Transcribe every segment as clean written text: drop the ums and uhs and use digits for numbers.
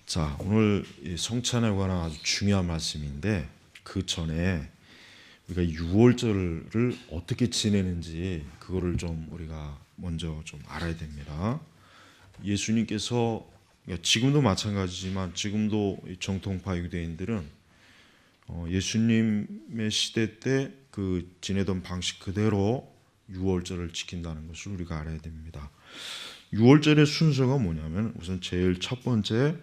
자, 오늘 성찬에 관한 아주 중요한 말씀인데 그 전에 우리가 6월절을 어떻게 지내는지 그거를 좀 우리가 먼저 좀 알아야 됩니다. 예수님께서 지금도 마찬가지지만 지금도 정통파 유대인들은 예수님의 시대 때 그 지내던 방식 그대로 6월절을 지킨다는 것을 우리가 알아야 됩니다. 6월절의 순서가 뭐냐면 우선 제일 첫 번째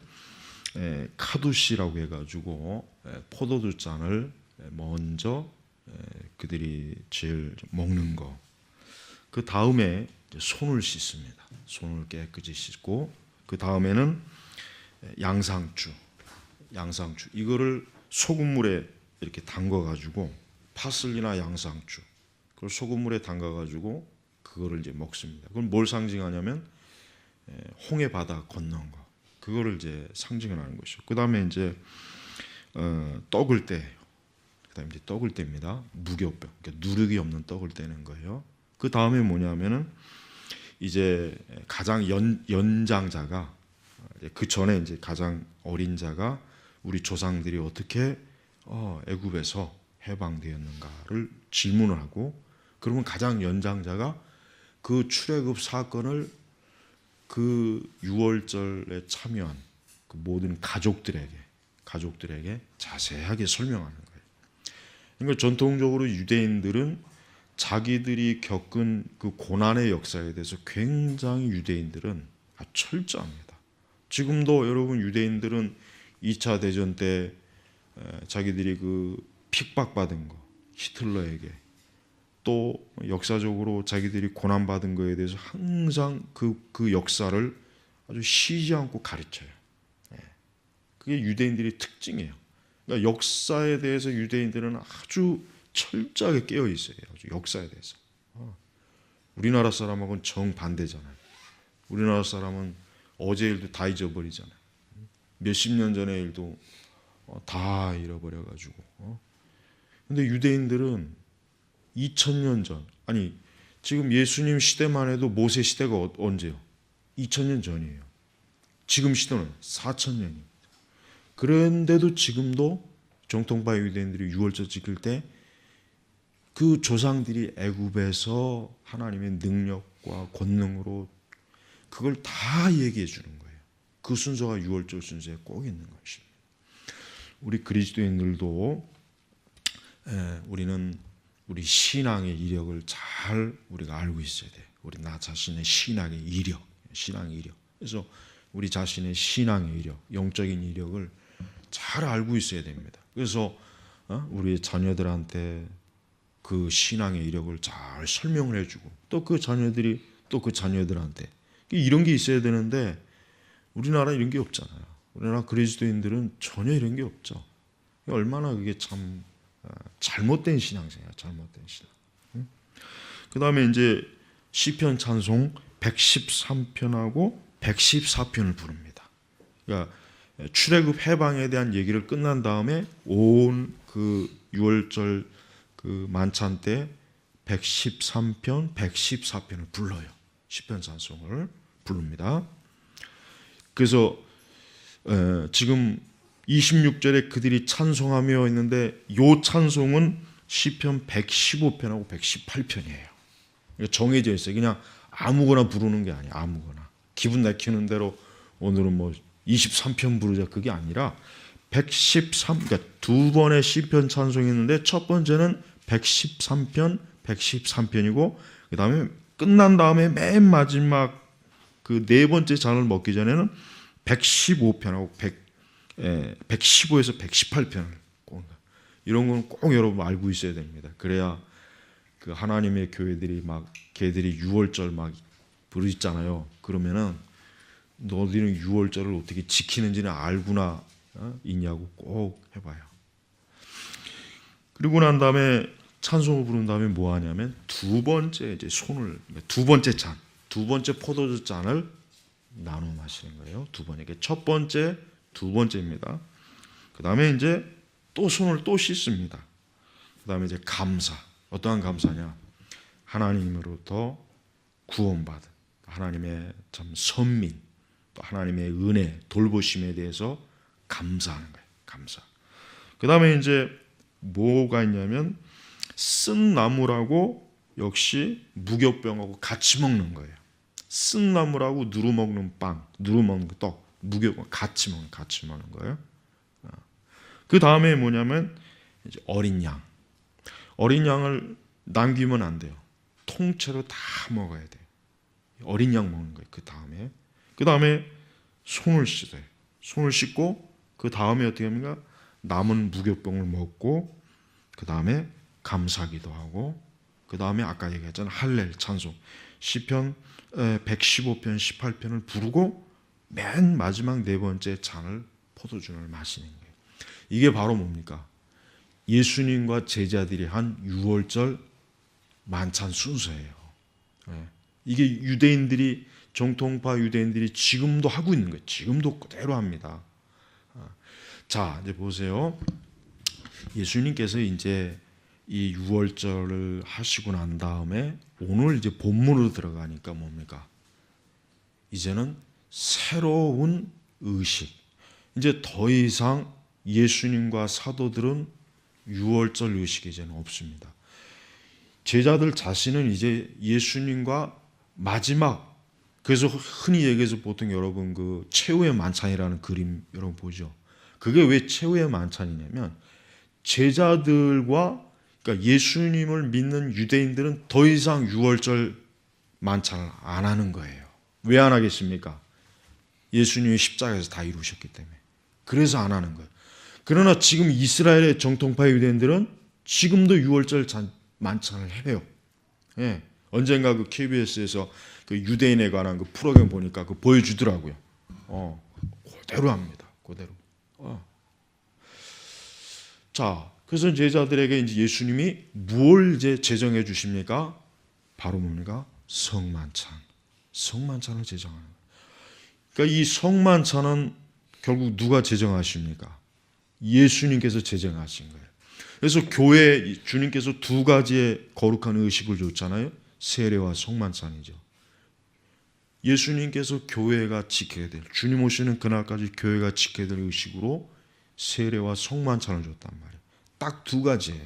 카두시라고 해가지고 포도주 잔을 먼저 그들이 제일 먹는 거. 그 다음에 손을 씻습니다. 손을 깨끗이 씻고 그 다음에는 양상추 이거를 소금물에 이렇게 담가가지고 파슬리나 양상추 그걸 소금물에 담가가지고 그거를 이제 먹습니다. 그건 뭘 상징하냐면 홍해 바다 건넌 거. 그거를 이제 상징을 하는 것이죠. 그 다음에 이제 떡을 떼요. 그 다음에 이제 떡을 뗍니다. 무교병, 그러니까 누룩이 없는 떡을 떼는 거예요. 그 다음에 뭐냐면은 이제 가장 연장자가 그 전에 이제 가장 어린 자가 우리 조상들이 어떻게 애굽에서 해방되었는가를 질문을 하고 그러면 가장 연장자가 그 출애굽 사건을 그 6월절에 참여한 그 모든 가족들에게 자세하게 설명하는 거예요. 그러니까 전통적으로 유대인들은 자기들이 겪은 그 고난의 역사에 대해서 굉장히 유대인들은 아주 철저합니다. 지금도 여러분 유대인들은 2차 대전 때 자기들이 그 핍박받은 거 히틀러에게 또 역사적으로 자기들이 고난받은 거에 대해서 항상 그 역사를 아주 쉬지 않고 가르쳐요. 그게 유대인들의 특징이에요. 그러니까 역사에 대해서 유대인들은 아주 철저하게 깨어 있어요. 아주 역사에 대해서. 우리나라 사람하고는 정반대잖아요. 우리나라 사람은 어제 일도 다 잊어버리잖아요. 몇십 년 전의 일도 다 잃어버려가지고. 근데 유대인들은 2000년 전, 아니 지금 예수님 시대만 해도 모세 시대가 언제요? 2000년 전이에요. 지금 시대는 4000년입니다. 그런데도 지금도 정통파 유대인들이 6월절 지킬 때 그 조상들이 애굽에서 하나님의 능력과 권능으로 그걸 다 얘기해 주는 거예요. 그 순서가 6월절 순서에 꼭 있는 것입니다. 우리 그리스도인들도 우리는 우리 신앙의 이력을 잘 우리가 알고 있어야 돼요. 우리 나 자신의 신앙의 이력. 그래서 우리 자신의 신앙의 이력, 영적인 이력을 잘 알고 있어야 됩니다. 그래서 우리 자녀들한테 그 신앙의 이력을 잘 설명을 해주고 또 그 자녀들이 또 그 자녀들한테 이런 게 있어야 되는데 우리나라 이런 게 없잖아요. 우리나라 그리스도인들은 전혀 이런 게 없죠. 얼마나 그게 참 잘못된 신앙생활, 잘못된 신앙. 그 다음에 이제 시편 찬송 113편하고 114편을 부릅니다. 그러니까 출애굽 해방에 대한 얘기를 끝난 다음에 온 그 6월절 그 만찬 때 113편, 114편을 불러요. 시편 찬송을 부릅니다. 그래서 지금 26절에 그들이 찬송하며 있는데 이 찬송은 시편 115편하고 118편이에요. 정해져 있어요. 그냥 아무거나 부르는 게 아니에요. 아무거나. 기분 내키는 대로 오늘은 뭐 23편 부르자 그게 아니라 113, 그러니까 두 번의 시편 찬송이 있는데 첫 번째는 113편, 113편이고 그 다음에 끝난 다음에 맨 마지막 그 네 번째 잔을 먹기 전에는 115편하고 115에서 118편을 이런 건 꼭 여러분 알고 있어야 됩니다. 그래야 그 하나님의 교회들이 막 걔들이 6월절 막 부르잖아요. 그러면은 너희는 6월절을 어떻게 지키는지는 알구나 있냐고 꼭 해봐요. 그리고 난 다음에 찬송을 부른 다음에 뭐 하냐면 두 번째 이제 손을 두 번째 잔, 두 번째 포도주 잔을 나눠 마시는 거예요. 두 번째. 첫 번째, 두 번째입니다. 그 다음에 이제 또 손을 또 씻습니다. 그 다음에 이제 감사. 어떠한 감사냐? 하나님으로부터 구원받은 하나님의 참 선민, 또 하나님의 은혜, 돌보심에 대해서 감사하는 거예요. 감사. 그 다음에 이제 뭐가 있냐면 쓴 나물하고 역시 무교병하고 같이 먹는 거예요. 쓴 나물하고 누루 먹는 빵, 누루 먹는 떡, 무교병 같이 먹는 거예요. 그 다음에 뭐냐면 이제 어린 양. 어린 양을 남기면 안 돼요. 통째로 다 먹어야 돼요. 어린 양 먹는 거예요. 그 다음에 손을 씻어요. 손을 씻고 그 다음에 어떻게 합니까? 남은 무교병을 먹고 그 다음에 감사기도 하고 그 다음에 아까 얘기했잖아요. 할렐 찬송 시편 115편 18편을 부르고 맨 마지막 네 번째 잔을 포도주를 마시는 거예요. 이게 바로 뭡니까? 예수님과 제자들이 한 6월절 만찬 순서예요. 이게 유대인들이 정통파 유대인들이 지금도 하고 있는 거예요. 지금도 그대로 합니다. 자, 이제 보세요. 예수님께서 이제 이 6월절을 하시고 난 다음에 오늘 이제 본문으로 들어가니까 뭡니까? 이제는 새로운 의식. 이제 더 이상 예수님과 사도들은 6월절 의식이 이제는 없습니다. 제자들 자신은 이제 예수님과 마지막, 그래서 흔히 얘기해서 보통 여러분 그 최후의 만찬이라는 그림 여러분 보죠. 그게 왜 최후의 만찬이냐면 제자들과 그러니까 예수님을 믿는 유대인들은 더 이상 6월절 만찬을 안 하는 거예요. 왜 안 하겠습니까? 예수님이 십자가에서 다 이루셨기 때문에. 그래서 안 하는 거예요. 그러나 지금 이스라엘의 정통파 유대인들은 지금도 6월절 만찬을 해요. 예. 언젠가 그 KBS에서 그 유대인에 관한 그 프로그램 보니까 그 보여주더라고요. 그대로 합니다. 그대로. 자, 그래서 제자들에게 이제 예수님이 뭘 이제 제정해 주십니까? 바로 뭡니까? 성만찬. 성만찬을 제정하는 거예요. 그러니까 이 성만찬은 결국 누가 제정하십니까? 예수님께서 제정하신 거예요. 그래서 교회 주님께서 두 가지의 거룩한 의식을 줬잖아요. 세례와 성만찬이죠. 예수님께서 교회가 지켜야 될, 주님 오시는 그날까지 교회가 지켜야 될 의식으로 세례와 성만찬을 줬단 말이에요. 딱 두 가지예요.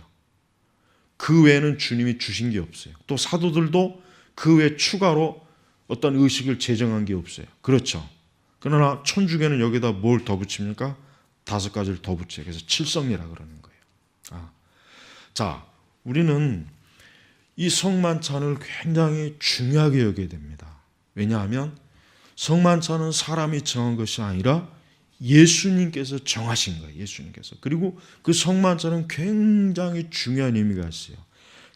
그 외에는 주님이 주신 게 없어요. 또 사도들도 그 외에 추가로 어떤 의식을 제정한 게 없어요. 그렇죠. 그러나 천주교는 여기다 뭘 더 붙입니까? 5가지를 더 붙여요. 그래서 칠성리라 그러는 거예요. 자, 우리는 이 성만찬을 굉장히 중요하게 여겨야 됩니다. 왜냐하면 성만찬은 사람이 정한 것이 아니라 예수님께서 정하신 거예요. 예수님께서. 그리고 그 성만찬은 굉장히 중요한 의미가 있어요.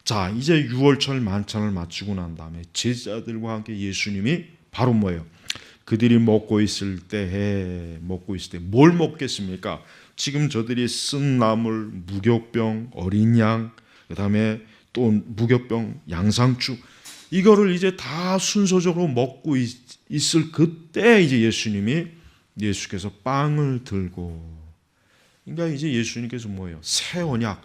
자, 이제 6월절 만찬을 마치고 난 다음에 제자들과 함께 예수님이 바로 뭐예요? 그들이 먹고 있을 때 뭘 먹겠습니까? 지금 저들이 쓴 나물, 무교병, 어린 양, 그 다음에 또 무교병, 양상추 이거를 이제 다 순서적으로 먹고 있을 그때 이제 예수께서 빵을 들고, 그러니까 이제 예수님께서 뭐예요? 새 언약,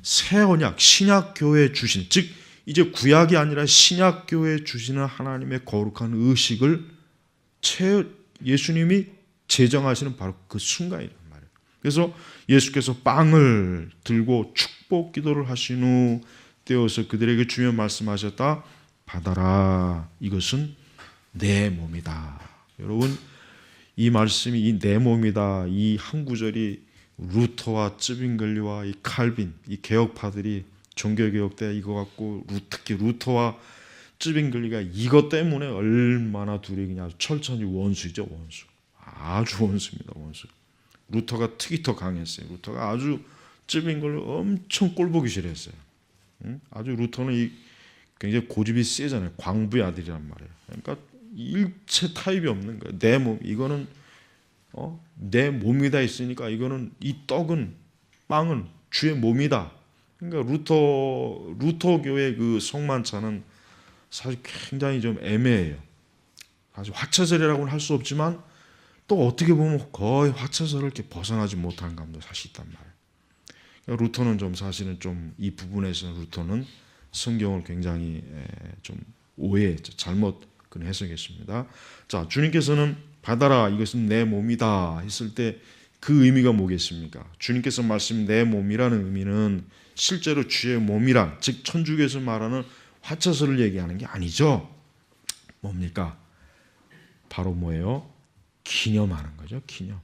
신약 교회에 주신, 즉 이제 구약이 아니라 신약 교회에 주시는 하나님의 거룩한 의식을 예수님이 제정하시는 바로 그 순간이란 말이에요. 그래서 예수께서 빵을 들고 축복 기도를 하신 후 떼어서 그들에게 주며 말씀하셨다. 받아라. 이것은 내 몸이다. 여러분, 이 말씀이 이 내 몸이다. 이 한 구절이 루터와 쯔빙글리와 이 칼빈, 이 개혁파들이 종교개혁 때 이거 갖고 특히 루터와 쯔빙글리가 이것 때문에 얼마나 둘이 그냥 철천지 원수죠. 원수. 아주 원수입니다. 원수. 루터가 특히 더 강했어요. 루터가 아주 쯔빙글리 엄청 꼴보기 싫어했어요. 아주 루터는 굉장히 고집이 세잖아요. 광부의 아들이란 말이에요. 그러니까 일체 타입이 없는 거예요. 내 몸, 이거는 내 몸이다 있으니까 이거는 이 떡은 빵은 주의 몸이다. 그러니까 루터 교의 그 성만찬은 사실 굉장히 좀 애매해요. 사실 화채설이라고는 할 수 없지만 또 어떻게 보면 거의 화채설을 이렇게 벗어나지 못하는 감도 사실 있단 말이에요. 그러니까 루터는 좀 사실은 좀 이 부분에서는 루터는 성경을 굉장히 좀 오해했죠. 잘못 그런 해석이었습니다. 자, 주님께서는 받아라, 이것은 내 몸이다 했을 때 그 의미가 뭐겠습니까? 주님께서 말씀 내 몸이라는 의미는 실제로 주의 몸이란, 즉 천주교에서 말하는 화처소를 얘기하는 게 아니죠. 뭡니까? 바로 뭐예요? 기념하는 거죠. 기념.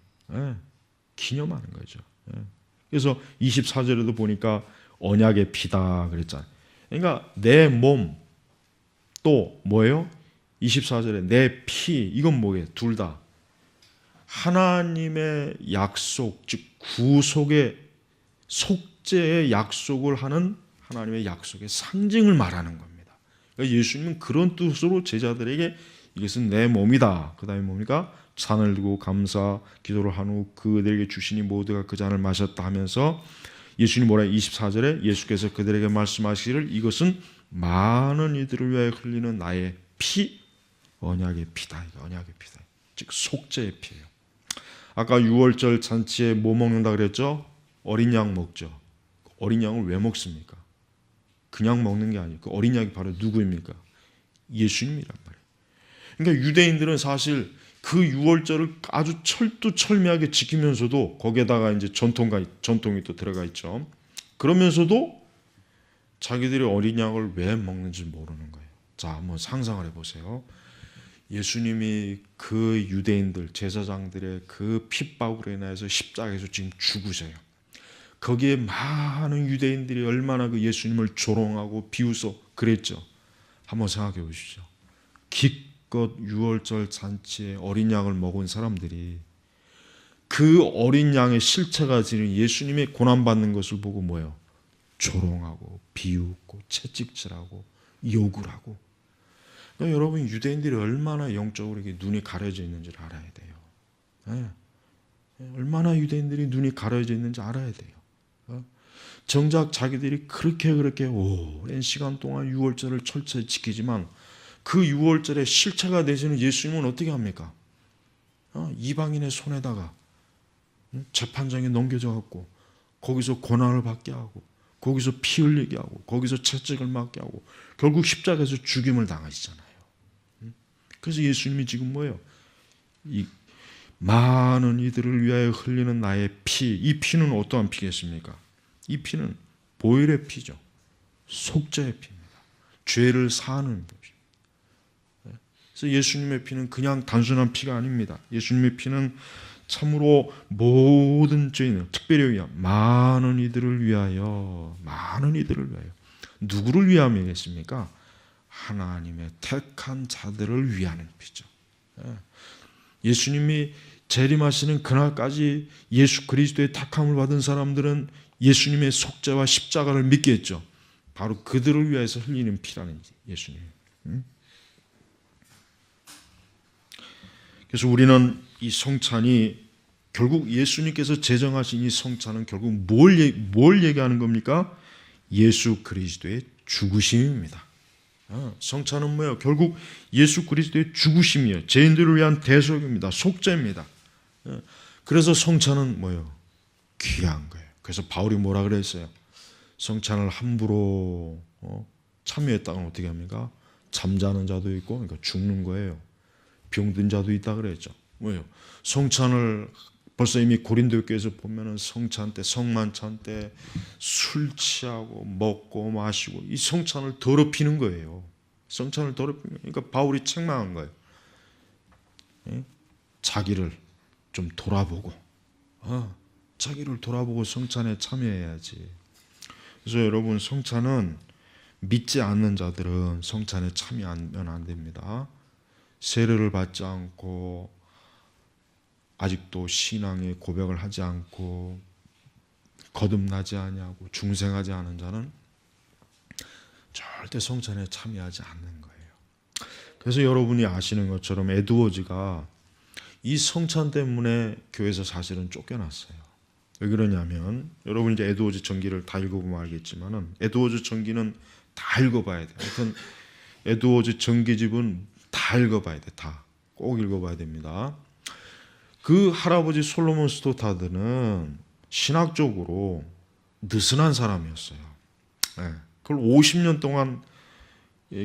기념하는 거죠. 그래서 24절에도 보니까 언약의 피다 그랬잖아요. 그러니까 내 몸, 또 뭐예요? 24절에 내 피, 이건 뭐예요? 둘 다 하나님의 약속, 즉 구속의 속죄의 약속을 하는 하나님의 약속의 상징을 말하는 겁니다. 그러니까 예수님은 그런 뜻으로 제자들에게 이것은 내 몸이다. 그 다음에 뭡니까? 잔을 들고 감사 기도를 한 후 그들에게 주시니 모두가 그 잔을 마셨다 하면서 예수님 뭐라 24절에 예수께서 그들에게 말씀하시기를 이것은 많은 이들을 위하여 흘리는 나의 피, 언약의 피다. 언약의 피다. 즉 속죄의 피예요. 아까 6월절 잔치에 뭐 먹는다 그랬죠? 어린 양 먹죠. 어린 양을 왜 먹습니까? 그냥 먹는 게 아니고 그 어린 양이 바로 누구입니까? 예수님이란 말이에요. 그러니까 유대인들은 사실 그 6월절을 아주 철두철미하게 지키면서도 거기에다가 이제 전통이 또 들어가 있죠. 그러면서도 자기들이 어린 양을 왜 먹는지 모르는 거예요. 자, 한번 상상을 해보세요. 예수님이 그 유대인들, 제사장들의 그 핍박으로 인해서 십자가에서 지금 죽으세요. 거기에 많은 유대인들이 얼마나 그 예수님을 조롱하고 비웃어 그랬죠. 한번 생각해 보십시오. 기껏 6월절 잔치에 어린 양을 먹은 사람들이 그 어린 양의 실체가 지닌 예수님의 고난받는 것을 보고 뭐예요? 조롱하고 비웃고 채찍질하고 욕을 하고. 그러니까 여러분 유대인들이 얼마나 영적으로 이렇게 눈이 가려져 있는지를 알아야 돼요. 얼마나 유대인들이 눈이 가려져 있는지 알아야 돼요. 정작 자기들이 그렇게 오랜 시간 동안 6월절을 철저히 지키지만 그 6월절의 실체가 되시는 예수님은 어떻게 합니까? 이방인의 손에다가 재판장에 넘겨져 갖고 거기서 고난을 받게 하고 거기서 피 흘리게 하고 거기서 채찍을 맞게 하고 결국 십자가에서 죽임을 당하시잖아요. 그래서 예수님이 지금 뭐예요? 이 많은 이들을 위하여 흘리는 나의 피, 이 피는 어떠한 피겠습니까? 이 피는 보혈의 피죠. 속죄의 피입니다. 죄를 사하는 것입니다. 그래서 예수님의 피는 그냥 단순한 피가 아닙니다. 예수님의 피는 참으로 모든 죄인을 특별히 위하여 많은 이들을 위하여 누구를 위함이겠습니까? 하나님의 택한 자들을 위하는 피죠. 예수님이 재림하시는 그날까지 예수 그리스도의 택함을 받은 사람들은 예수님의 속죄와 십자가를 믿겠죠. 바로 그들을 위해서 흘리는 피라는 예수님. 그래서 우리는 이 성찬이 결국 예수님께서 제정하신 이 성찬은 결국 뭘 얘기하는 겁니까? 예수 그리스도의 죽으심입니다. 성찬은 뭐예요? 결국 예수 그리스도의 죽으심이에요. 죄인들을 위한 대속입니다. 속죄입니다. 그래서 성찬은 뭐예요? 귀한 거예요. 그래서 바울이 뭐라 그랬어요? 성찬을 함부로 참여했다면 어떻게 합니까? 잠자는 자도 있고, 그러니까 죽는 거예요. 병든 자도 있다 그랬죠. 뭐예요? 성찬을 벌써 이미 고린도 교회에서 보면은 성찬 때, 성만찬 때 술 취하고 먹고 마시고 이 성찬을 더럽히는 거예요. 성찬을 더럽히는 거예요. 그러니까 바울이 책망한 거예요. 자기를 좀 돌아보고, 자기를 돌아보고 성찬에 참여해야지. 그래서 여러분 성찬은 믿지 않는 자들은 성찬에 참여하면 안 됩니다. 세례를 받지 않고 아직도 신앙의 고백을 하지 않고 거듭나지 아니하고 중생하지 않은 자는 절대 성찬에 참여하지 않는 거예요. 그래서 여러분이 아시는 것처럼 에드워즈가 이 성찬 때문에 교회에서 사실은 쫓겨났어요. 왜 그러냐면 여러분 이제 에드워즈 전기를 다 읽어보면 알겠지만은 에드워즈 전기는 다 읽어봐야 돼요. 하여튼 에드워즈 전기집은 다 읽어봐야 돼. 다 꼭 읽어봐야 됩니다. 그 할아버지 솔로몬 스토타드는 신학적으로 느슨한 사람이었어요. 그걸 50년 동안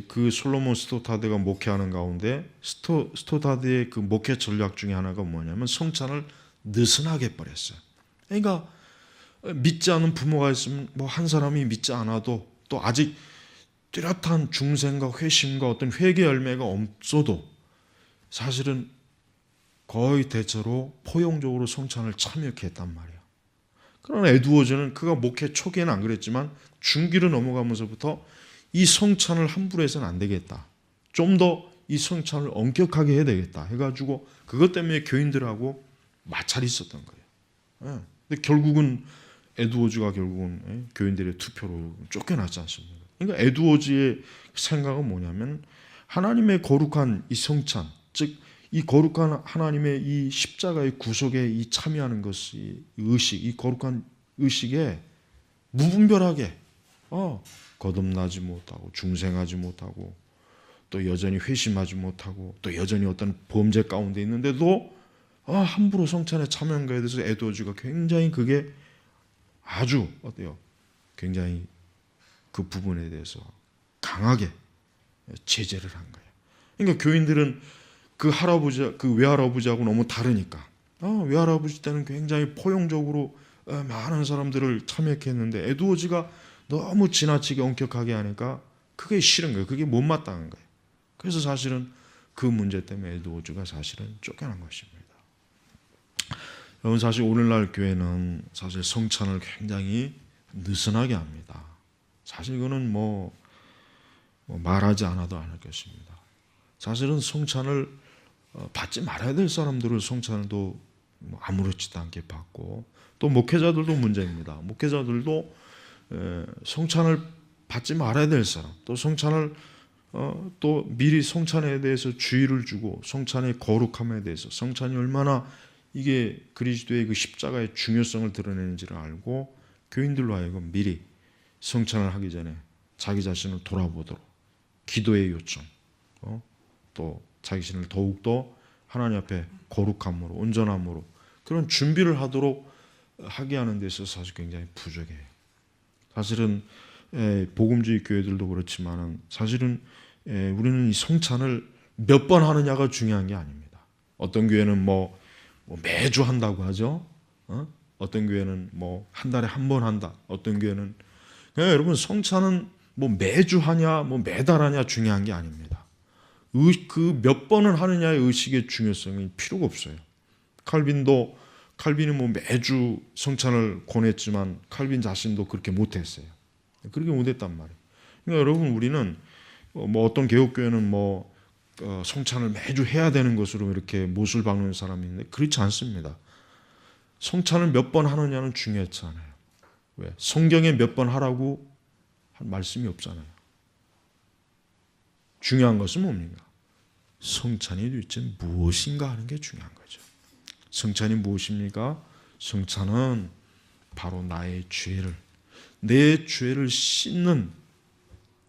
그 솔로몬 스토다드가 목회하는 가운데 스토다드의 그 목회 전략 중에 하나가 뭐냐면 성찬을 느슨하게 버렸어요. 그러니까 믿지 않는 부모가 있으면 뭐 한 사람이 믿지 않아도 또 아직 뚜렷한 중생과 회심과 어떤 회개 열매가 없어도 사실은 거의 대체로 포용적으로 성찬을 참여케 했단 말이에요. 그러나 에드워즈는 그가 목회 초기에는 안 그랬지만 중기로 넘어가면서부터 이 성찬을 함부로 해서는 안 되겠다. 좀 더 이 성찬을 엄격하게 해야 되겠다 해가지고 그것 때문에 교인들하고 마찰이 있었던 거예요. 근데 결국은 에드워즈가 결국은 교인들의 투표로 쫓겨났지 않습니까? 그러니까 에드워즈의 생각은 뭐냐면 하나님의 거룩한 이 성찬, 즉 이 거룩한 하나님의 이 십자가의 구속에 이 참여하는 것이 의식, 이 거룩한 의식에 무분별하게 거듭나지 못하고 중생하지 못하고 또 여전히 회심하지 못하고 또 여전히 어떤 범죄 가운데 있는데도 함부로 성찬에 참여한 것에 대해서 에드워즈가 굉장히 그게 아주 어때요? 굉장히 그 부분에 대해서 강하게 제재를 한 거예요. 그러니까 교인들은 그 외할아버지하고 너무 다르니까 외할아버지 때는 굉장히 포용적으로 많은 사람들을 참여케 했는데 에드워즈가 너무 지나치게 엄격하게 하니까 그게 싫은 거예요. 그게 못마땅한 거예요. 그래서 사실은 그 문제 때문에 에드워즈가 사실은 쫓겨난 것입니다. 여러분 사실 오늘날 교회는 사실 성찬을 굉장히 느슨하게 합니다. 사실 이거는 뭐 말하지 않아도 알 것입니다. 사실은 성찬을 받지 말아야 될 사람들을 성찬도 아무렇지도 않게 받고 또 목회자들도 문제입니다. 목회자들도 성찬을 받지 말아야 될 사람 또 성찬을 또 미리 성찬에 대해서 주의를 주고 성찬의 거룩함에 대해서 성찬이 얼마나 이게 그리스도의 그 십자가의 중요성을 드러내는지를 알고 교인들로 하여금 미리 성찬을 하기 전에 자기 자신을 돌아보도록 기도의 요청 또 자기 자신을 더욱더 하나님 앞에 거룩함으로 온전함으로 그런 준비를 하도록 하게 하는 데 있어서 사실 굉장히 부족해요. 사실은 복음주의 교회들도 그렇지만은 사실은 우리는 이 성찬을 몇 번 하느냐가 중요한 게 아닙니다. 어떤 교회는 뭐 매주 한다고 하죠. 어떤 교회는 뭐 한 달에 한 번 한다. 어떤 교회는 여러분 성찬은 뭐 매주 하냐 뭐 매달 하냐 중요한 게 아닙니다. 그 몇 번을 하느냐의 의식의 중요성이 필요가 없어요. 칼빈이 뭐 매주 성찬을 권했지만 칼빈 자신도 그렇게 못했어요. 그렇게 못했단 말이에요. 그러니까 여러분 우리는 뭐 어떤 개혁교회는 성찬을 매주 해야 되는 것으로 이렇게 못을 박는 사람이 있는데 그렇지 않습니다. 성찬을 몇 번 하느냐는 중요하지 않아요. 왜? 성경에 몇 번 하라고 할 말씀이 없잖아요. 중요한 것은 뭡니까? 성찬이 도대체 무엇인가 하는 게 중요한 거죠. 성찬이 무엇입니까? 성찬은 바로 내 죄를 씻는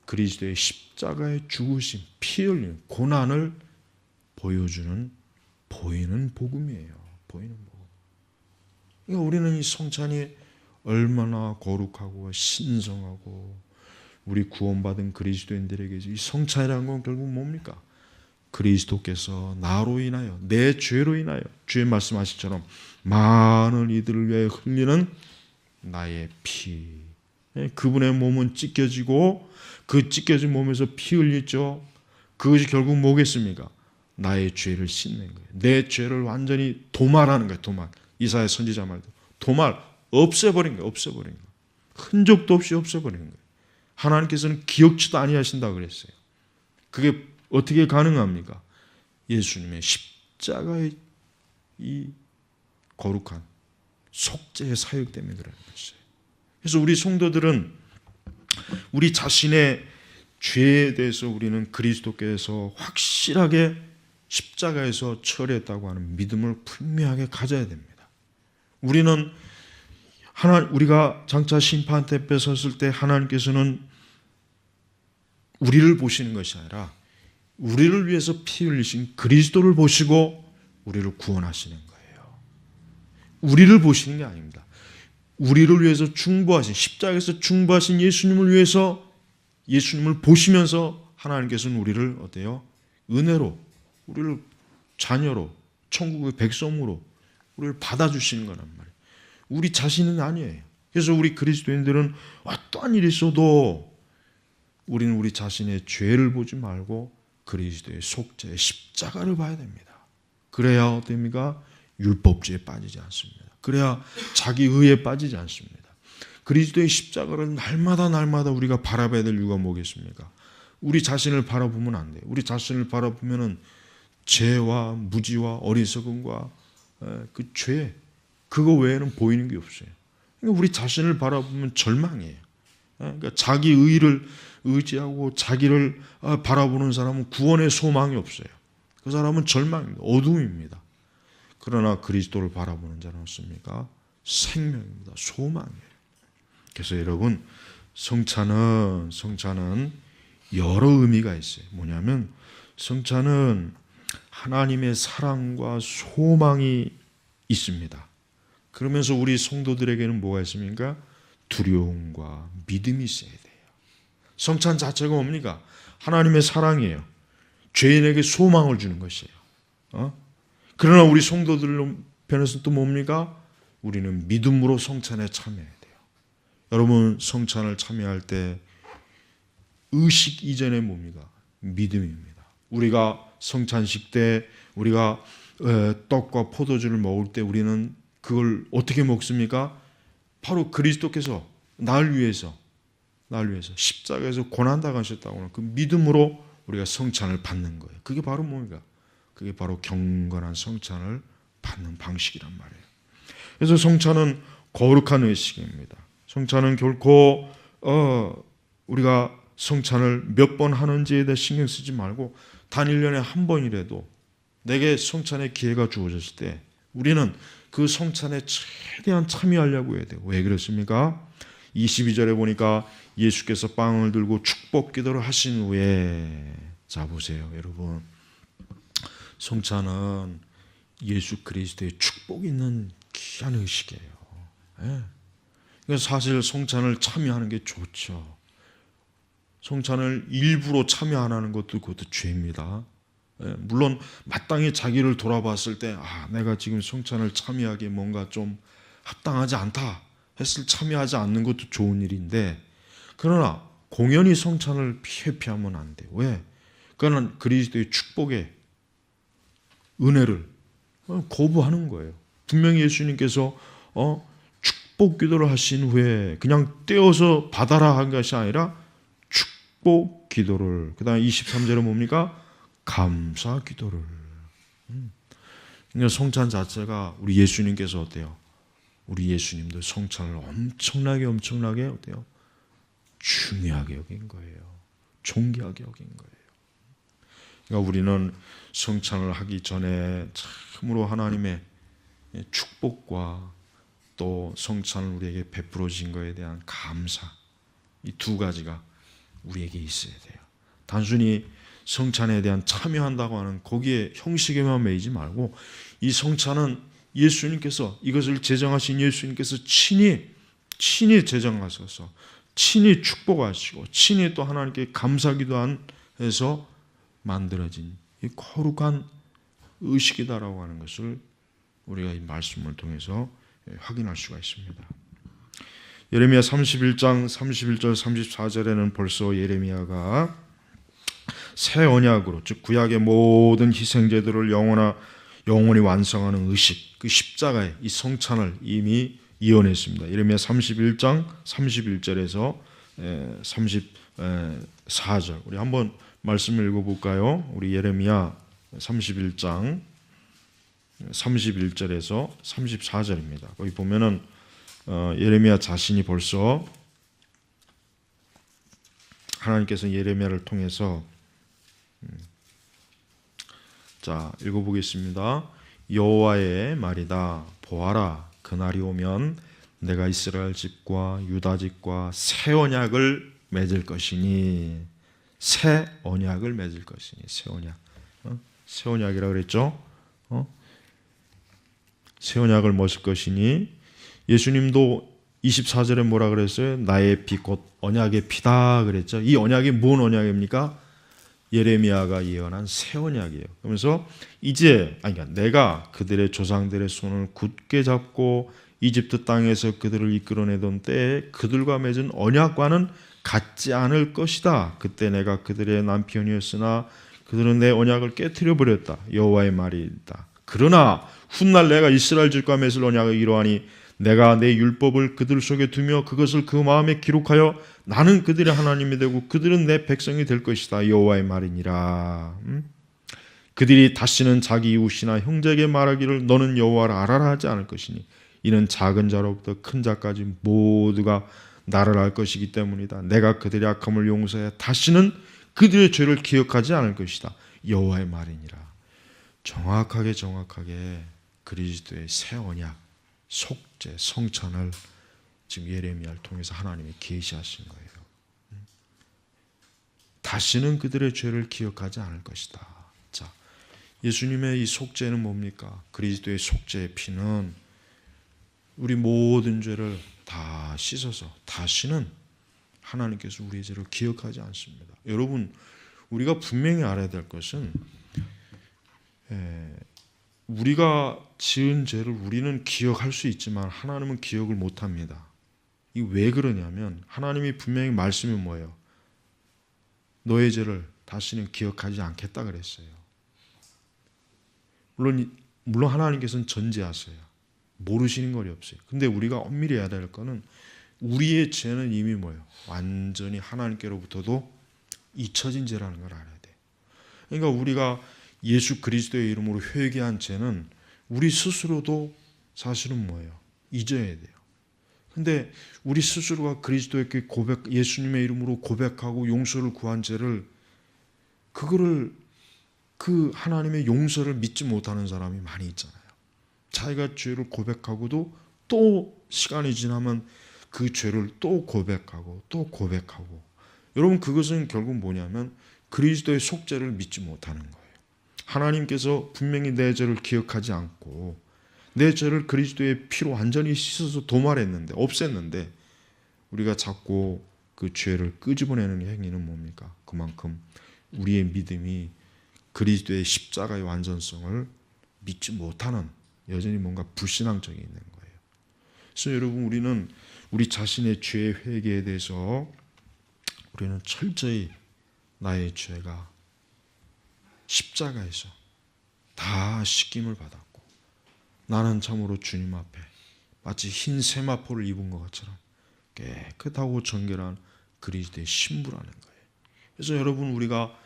그리스도의 십자가의 죽으심, 피 흘림, 고난을 보이는 복음이에요. 보이는 복음. 그러니까 우리는 이 성찬이 얼마나 거룩하고 신성하고 우리 구원받은 그리스도인들에게 이 성찬이라는 건 결국 뭡니까? 그리스도께서 나로 인하여 내 죄로 인하여 주의 말씀하시처럼 많은 이들을 위하여 흘리는 나의 피 그분의 몸은 찢겨지고 그 찢겨진 몸에서 피 흘리죠. 그것이 결국 뭐겠습니까? 나의 죄를 씻는 거예요. 내 죄를 완전히 도말하는 거예요. 도말. 이사야 선지자 말도 도말 없애버린 거예요. 없애버린 거예요. 흔적도 없이 없애버린 거예요. 하나님께서는 기억지도 아니하신다 그랬어요. 그게 어떻게 가능합니까? 예수님의 십자가의 이 거룩한 속죄의 사역 때문에 그러는 것이에요. 그래서 우리 성도들은 우리 자신의 죄에 대해서 우리는 그리스도께서 확실하게 십자가에서 처리했다고 하는 믿음을 분명하게 가져야 됩니다. 우리는 우리가 장차 심판대 앞에 섰을 때 하나님께서는 우리를 보시는 것이 아니라 우리를 위해서 피 흘리신 그리스도를 보시고 우리를 구원하시는 거예요. 우리를 보시는 게 아닙니다. 우리를 위해서 십자가에서 중보하신 예수님을 위해서 예수님을 보시면서 하나님께서는 우리를 어때요? 은혜로, 우리를 자녀로, 천국의 백성으로 우리를 받아주시는 거란 말이에요. 우리 자신은 아니에요. 그래서 우리 그리스도인들은 어떠한 일이 있어도 우리는 우리 자신의 죄를 보지 말고 그리스도의 속죄, 십자가를 봐야 됩니다. 그래야 어떻습니까? 율법주의에 빠지지 않습니다. 그래야 자기 의에 빠지지 않습니다. 그리스도의 십자가를 날마다 우리가 바라봐야 될 이유가 뭐겠습니까? 우리 자신을 바라보면 안 돼요. 우리 자신을 바라보면은 죄와 무지와 어리석음과 그 죄, 그거 외에는 보이는 게 없어요. 그러니까 우리 자신을 바라보면 절망이에요. 그러니까 자기 의를 의지하고 자기를 바라보는 사람은 구원의 소망이 없어요. 그 사람은 절망입니다. 어둠입니다. 그러나 그리스도를 바라보는 자는 어떻습니까? 생명입니다. 소망이에요. 그래서 여러분, 성찬은 여러 의미가 있어요. 뭐냐면 성찬은 하나님의 사랑과 소망이 있습니다. 그러면서 우리 성도들에게는 뭐가 있습니까? 두려움과 믿음이 있어야 돼요. 성찬 자체가 뭡니까? 하나님의 사랑이에요. 죄인에게 소망을 주는 것이에요. 그러나 우리 성도들 편에서는 또 뭡니까? 우리는 믿음으로 성찬에 참여해야 돼요. 여러분, 성찬을 참여할 때 의식 이전에 뭡니까? 믿음입니다. 우리가 성찬식 때 우리가 떡과 포도주를 먹을 때 우리는 그걸 어떻게 먹습니까? 바로 그리스도께서 나를 위해서 십자가에서 고난당하셨다고 하는 그 믿음으로 우리가 성찬을 받는 거예요. 그게 바로 뭡니까? 그게 바로 경건한 성찬을 받는 방식이란 말이에요. 그래서 성찬은 거룩한 의식입니다. 성찬은 결코 우리가 성찬을 몇 번 하는지에 대해 신경 쓰지 말고 단 1년에 한 번이라도 내게 성찬의 기회가 주어졌을 때 우리는 그 성찬에 최대한 참여하려고 해야 돼요. 왜 그렇습니까? 22절에 보니까 예수께서 빵을 들고 축복 기도를 하신 후에, 자 보세요 여러분, 성찬은 예수 그리스도의 축복이 있는 귀한 의식이에요. 그러니까 사실 성찬을 참여하는 게 좋죠. 성찬을 일부러 참여 안 하는 것도 그것도 죄입니다. 물론 마땅히 자기를 돌아봤을 때 내가 지금 성찬을 참여하기에 뭔가 좀 합당하지 않다 했을 참여하지 않는 것도 좋은 일인데, 그러나 공연히 성찬을 회피하면 안 돼요. 왜? 그거는 그리스도의 축복의 은혜를 거부하는 거예요. 분명히 예수님께서 축복 기도를 하신 후에 그냥 떼어서 받아라 한 것이 아니라 축복 기도를, 그 다음에 23절은 뭡니까? 감사 기도를. 그러니까 성찬 자체가 우리 예수님께서 어때요? 우리 예수님도 성찬을 엄청나게 어때요? 중요하게 여긴 거예요. 존귀하게 여긴 거예요. 그러니까 우리는 성찬을 하기 전에 참으로 하나님의 축복과 또 성찬을 우리에게 베풀어 주신 것에 대한 감사, 이 두 가지가 우리에게 있어야 돼요. 단순히 성찬에 대한 참여한다고 하는 거기에 형식에만 매이지 말고, 이 성찬은 예수님께서, 이것을 제정하신 예수님께서 친히 제정하셔서 친히 축복하시고 친히 또 하나님께 감사기도 해서 만들어진 이 거룩한 의식이다라고 하는 것을 우리가 이 말씀을 통해서 확인할 수가 있습니다. 예레미야 31장 31절 34절에는 벌써 예레미야가 새 언약으로, 즉 구약의 모든 희생제도를 영원히 완성하는 의식, 그 십자가의 이 성찬을 이미 이언했습니다. 예레미야 31장 31절에서 34절, 우리 한번 말씀을 읽어볼까요? 우리 예레미야 31장 31절에서 34절입니다. 거기 보면은 예레미야 자신이 벌써, 하나님께서 예레미야를 통해서, 자 읽어보겠습니다. 여호와의 말이다. 보아라, 그날이 오면 내가 이스라엘 집과 유다 집과 새 언약을 맺을 것이니, 새 언약을 맺을 것이니, 새 언약, 새 언약이라고 그랬죠? 새 언약을 맺을 것이니, 예수님도 24절에 뭐라 그랬어요? 나의 피 곧 언약의 피다 그랬죠. 이 언약이 뭔 언약입니까? 예레미야가 예언한 새 언약이에요. 그러면서 이제 그러니까 내가 그들의 조상들의 손을 굳게 잡고 이집트 땅에서 그들을 이끌어내던 때에 그들과 맺은 언약과는 같지 않을 것이다. 그때 내가 그들의 남편이었으나 그들은 내 언약을 깨뜨려 버렸다. 여호와의 말이다. 그러나 훗날 내가 이스라엘 집과 맺을 언약을 이루하니 내가 내 율법을 그들 속에 두며 그것을 그 마음에 기록하여 나는 그들의 하나님이 되고 그들은 내 백성이 될 것이다. 여호와의 말이니라. 그들이 다시는 자기 이웃이나 형제에게 말하기를 너는 여호와를 알아라 하지 않을 것이니 이는 작은 자로부터 큰 자까지 모두가 나를 알 것이기 때문이다. 내가 그들의 악함을 용서해 다시는 그들의 죄를 기억하지 않을 것이다. 여호와의 말이니라. 정확하게 그리스도의 새 언약, 속죄, 성천을 지금 예레미야를 통해서 하나님이 계시하신 거예요. 다시는 그들의 죄를 기억하지 않을 것이다. 자, 예수님의 이 속죄는 뭡니까? 그리스도의 속죄의 피는 우리 모든 죄를 다 씻어서 다시는 하나님께서 우리의 죄를 기억하지 않습니다. 여러분, 우리가 분명히 알아야 될 것은 우리가 지은 죄를 우리는 기억할 수 있지만 하나님은 기억을 못합니다. 이 왜 그러냐면 하나님이 분명히 말씀이 뭐예요? 너의 죄를 다시는 기억하지 않겠다 그랬어요. 물론 하나님께서는 전제하세요. 모르시는 건 없어요. 근데 우리가 엄밀히 해야 될 거는 우리의 죄는 이미 뭐예요? 완전히 하나님께로부터도 잊혀진 죄라는 걸 알아야 돼. 그러니까 우리가 예수 그리스도의 이름으로 회개한 죄는 우리 스스로도 사실은 뭐예요? 잊어야 돼요. 근데 우리 스스로가 그리스도에게 예수님의 이름으로 고백하고 용서를 구한 죄를 그거를 그 하나님의 용서를 믿지 못하는 사람이 많이 있잖아요. 자기가 죄를 고백하고도 또 시간이 지나면 그 죄를 또 고백하고 또 고백하고. 여러분, 그것은 결국 뭐냐면 그리스도의 속죄를 믿지 못하는 거예요. 하나님께서 분명히 내 죄를 기억하지 않고 내 죄를 그리스도의 피로 완전히 씻어서 도말했는데, 없앴는데 우리가 자꾸 그 죄를 끄집어내는 행위는 뭡니까? 그만큼 우리의 믿음이 그리스도의 십자가의 완전성을 믿지 못하는, 여전히 뭔가 불신앙적이 있는 거예요. 그래서 여러분, 우리는 우리 자신의 죄의 회개에 대해서 우리는 철저히 나의 죄가 십자가에서 다 씻김을 받았고 나는 참으로 주님 앞에 마치 흰 세마포를 입은 것처럼 깨끗하고 정결한 그리스도의 신부라는 거예요. 그래서 여러분, 우리가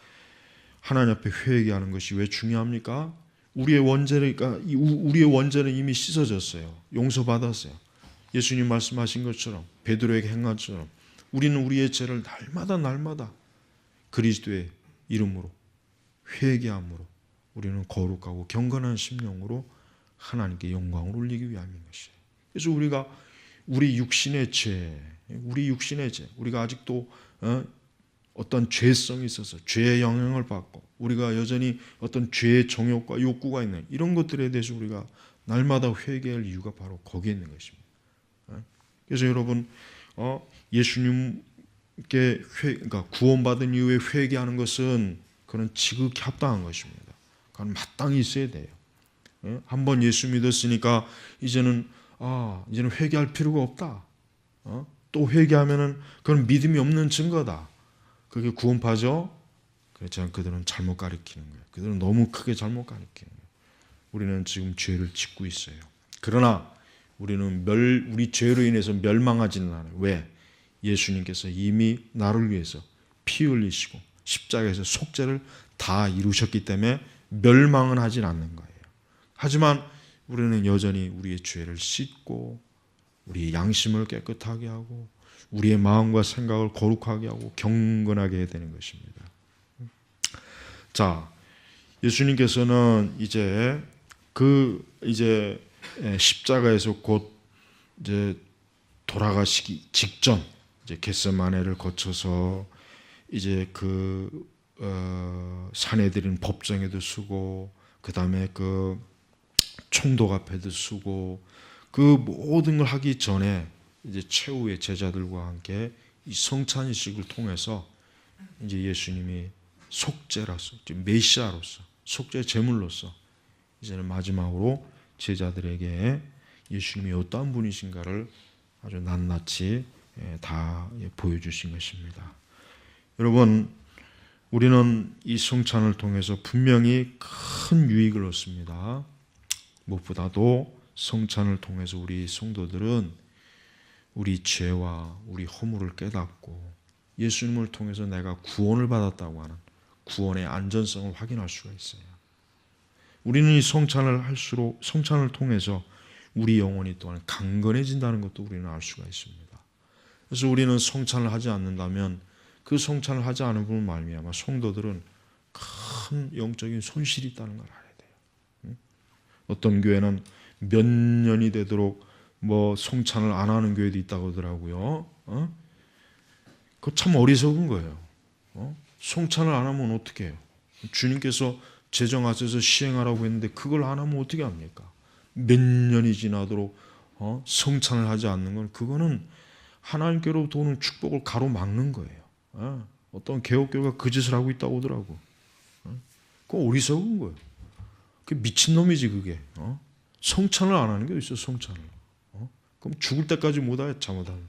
하나님 앞에 회개하는 것이 왜 중요합니까? 우리의 원죄는 이미 씻어졌어요. 용서받았어요. 예수님 말씀하신 것처럼, 베드로에게 행한 것처럼 우리는 우리의 죄를 날마다 그리스도의 이름으로 회개함으로 우리는 거룩하고 경건한 심령으로 하나님께 영광을 올리기 위함인 것이에요. 그래서 우리가 우리 육신의 죄, 우리가 아직도 어떤 죄성이 있어서 죄의 영향을 받고 우리가 여전히 어떤 죄의 정욕과 욕구가 있는 이런 것들에 대해서 우리가 날마다 회개할 이유가 바로 거기에 있는 것입니다. 그래서 여러분, 예수님께 그러니까 구원받은 이후에 회개하는 것은 그건 지극히 합당한 것입니다. 그건 마땅히 있어야 돼요. 한번 예수 믿었으니까 이제는 회개할 필요가 없다. 또 회개하면은 그건 믿음이 없는 증거다. 그게 구원파죠? 그렇지만 그들은 잘못 가르치는 거예요. 그들은 너무 크게 잘못 가르치는 거예요. 우리는 지금 죄를 짓고 있어요. 그러나 우리는 우리 죄로 인해서 멸망하지는 않아요. 왜? 예수님께서 이미 나를 위해서 피 흘리시고 십자가에서 속죄를 다 이루셨기 때문에 멸망은 하진 않는 거예요. 하지만 우리는 여전히 우리의 죄를 씻고 우리의 양심을 깨끗하게 하고 우리의 마음과 생각을 거룩하게 하고 경건하게 해야 되는 것입니다. 자, 예수님께서는 이제 십자가에서 곧 이제 돌아가시기 직전 이제 겟세마네를 거쳐서 이제 사내들인 법정에도 서고 그 다음에 그 총독 앞에도 서고 그 모든 걸 하기 전에 이제 최후의 제자들과 함께 이 성찬식을 통해서 이제 예수님이 속죄라서, 메시아로서, 속죄 제물로서 이제는 마지막으로 제자들에게 예수님이 어떠한 분이신가를 아주 낱낱이 다 보여주신 것입니다. 여러분, 우리는 이 성찬을 통해서 분명히 큰 유익을 얻습니다. 무엇보다도 성찬을 통해서 우리 성도들은 우리 죄와 우리 허물을 깨닫고 예수님을 통해서 내가 구원을 받았다고 하는 구원의 안전성을 확인할 수가 있어요. 우리는 이 성찬을 통해서 우리 영혼이 또한 강건해진다는 것도 우리는 알 수가 있습니다. 그래서 우리는 성찬을 하지 않는다면 그 성찬을 하지 않음으로 말미암아 성도들은 큰 영적인 손실이 있다는 걸 알아야 돼요. 어떤 교회는 몇 년이 되도록 성찬을 안 하는 교회도 있다고 하더라고요. 그거 참 어리석은 거예요. 성찬을 안 하면 어떻게 해요? 주님께서 제정하셔서 시행하라고 했는데 그걸 안 하면 어떻게 합니까? 몇 년이 지나도록 성찬을 하지 않는 건 그거는 하나님께로부터 오는 축복을 가로막는 거예요. 어떤 개혁교회가 그 짓을 하고 있다고 하더라고. 그거 어리석은 거예요. 그게 미친놈이지 그게. 성찬을 안 하는 게 있어. 성찬을. 그럼 죽을 때까지 못해. 잘못하면.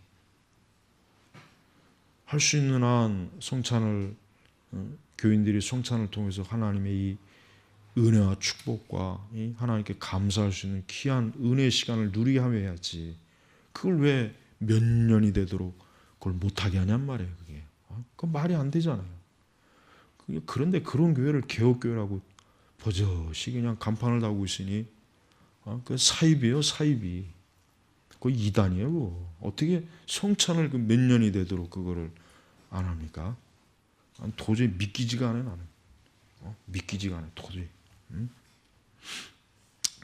할 수 있는 한 성찬을 교인들이 성찬을 통해서 하나님의 이 은혜와 축복과 하나님께 감사할 수 있는 귀한 은혜의 시간을 누리게 하며 해야지. 그걸 왜 몇 년이 되도록 그걸 못하게 하냔 말이에요. 그게. 그건 말이 안 되잖아요. 그런데 그런 교회를 개혁교회라고 버젓이 그냥 간판을 달고 있으니 그 사입이에요. 사입이. 그 이단이에요. 그거. 어떻게 성찬을 그 몇 년이 되도록 그거를 안 합니까? 도저히 믿기지가 않아요. 나는. 믿기지가 않아요. 도저히.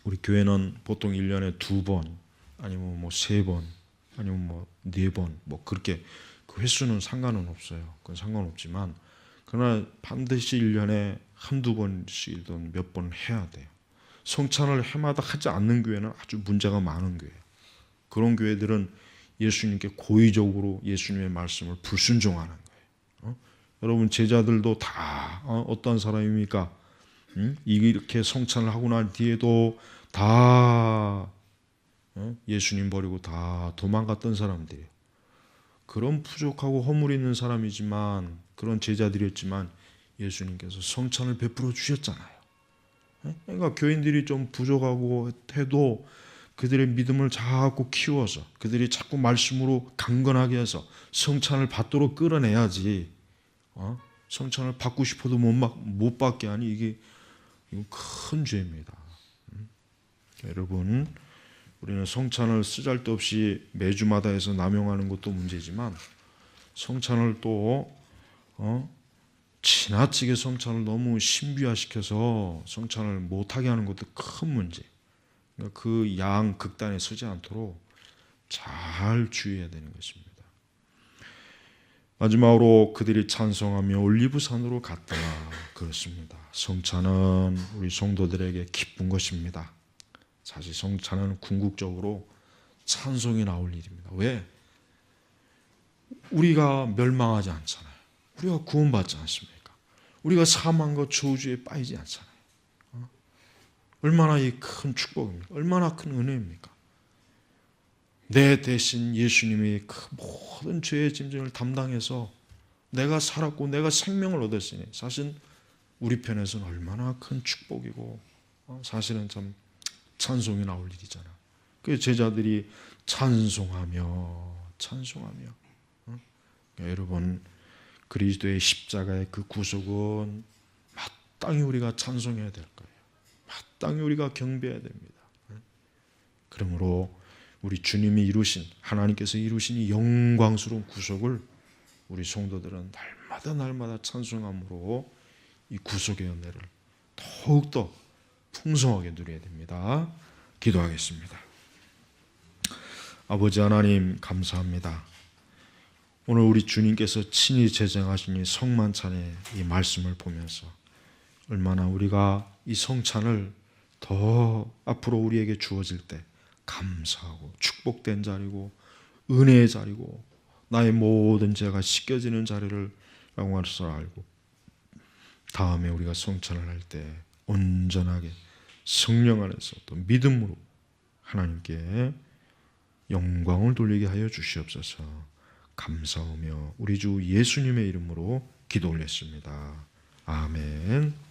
우리 교회는 보통 1년에 2번 아니면 3번 아니면 4번 그렇게 그 횟수는 상관은 없어요. 그건 상관없지만 그러나 반드시 1년에 한두 번씩이든 몇 번 해야 돼요. 성찬을 해마다 하지 않는 교회는 아주 문제가 많은 교회예요. 그런 교회들은 예수님께 고의적으로 예수님의 말씀을 불순종하는 거예요. 여러분 제자들도 다 어떤 사람입니까? 이렇게 성찬을 하고 난 뒤에도 다 예수님 버리고 다 도망갔던 사람들이에요. 그런 부족하고 허물이 있는 사람이지만 그런 제자들이었지만 예수님께서 성찬을 베풀어 주셨잖아요. 그러니까 교인들이 좀 부족하고 해도 그들의 믿음을 자꾸 키워서 그들이 자꾸 말씀으로 강건하게 해서 성찬을 받도록 끌어내야지. 성찬을 받고 싶어도 못 받게 하니 이게 큰 죄입니다. 여러분, 우리는 성찬을 쓰잘데없이 매주마다 해서 남용하는 것도 문제지만 성찬을 또 지나치게 성찬을 너무 신비화시켜서 성찬을 못하게 하는 것도 큰 문제. 그 양 극단에 서지 않도록 잘 주의해야 되는 것입니다. 마지막으로 그들이 찬송하며 올리브산으로 갔다. 그렇습니다. 성찬은 우리 성도들에게 기쁜 것입니다. 사실 성찬은 궁극적으로 찬송이 나올 일입니다. 왜? 우리가 멸망하지 않잖아요. 우리가 구원받지 않습니까? 우리가 사망과 저주에 빠지지 않잖아요. 얼마나 이 큰 축복입니까? 얼마나 큰 은혜입니까? 내 대신 예수님이 그 모든 죄의 짐승을 담당해서 내가 살았고 내가 생명을 얻었으니 사실 우리 편에서는 얼마나 큰 축복이고 사실은 참 찬송이 나올 일이잖아. 그 제자들이 찬송하며 여러분 그리스도의 십자가의 그 구속은 마땅히 우리가 찬송해야 될 거예요. 마땅히 우리가 경배해야 됩니다. 그러므로 우리 주님이 이루신 하나님께서 이루신 이 영광스러운 구속을 우리 성도들은 날마다 찬송함으로 이 구속의 은혜를 더욱더 풍성하게 누려야 됩니다. 기도하겠습니다. 아버지 하나님 감사합니다. 오늘 우리 주님께서 친히 제정하신 이 성만찬의 이 말씀을 보면서 얼마나 우리가 이 성찬을 더 앞으로 우리에게 주어질 때 감사하고 축복된 자리고 은혜의 자리고 나의 모든 죄가 씻겨지는 자리를 라고 해서 알고 다음에 우리가 성찬을 할 때 온전하게 성령 안에서 또 믿음으로 하나님께 영광을 돌리게 하여 주시옵소서. 감사하며 우리 주 예수님의 이름으로 기도 올렸습니다. 아멘.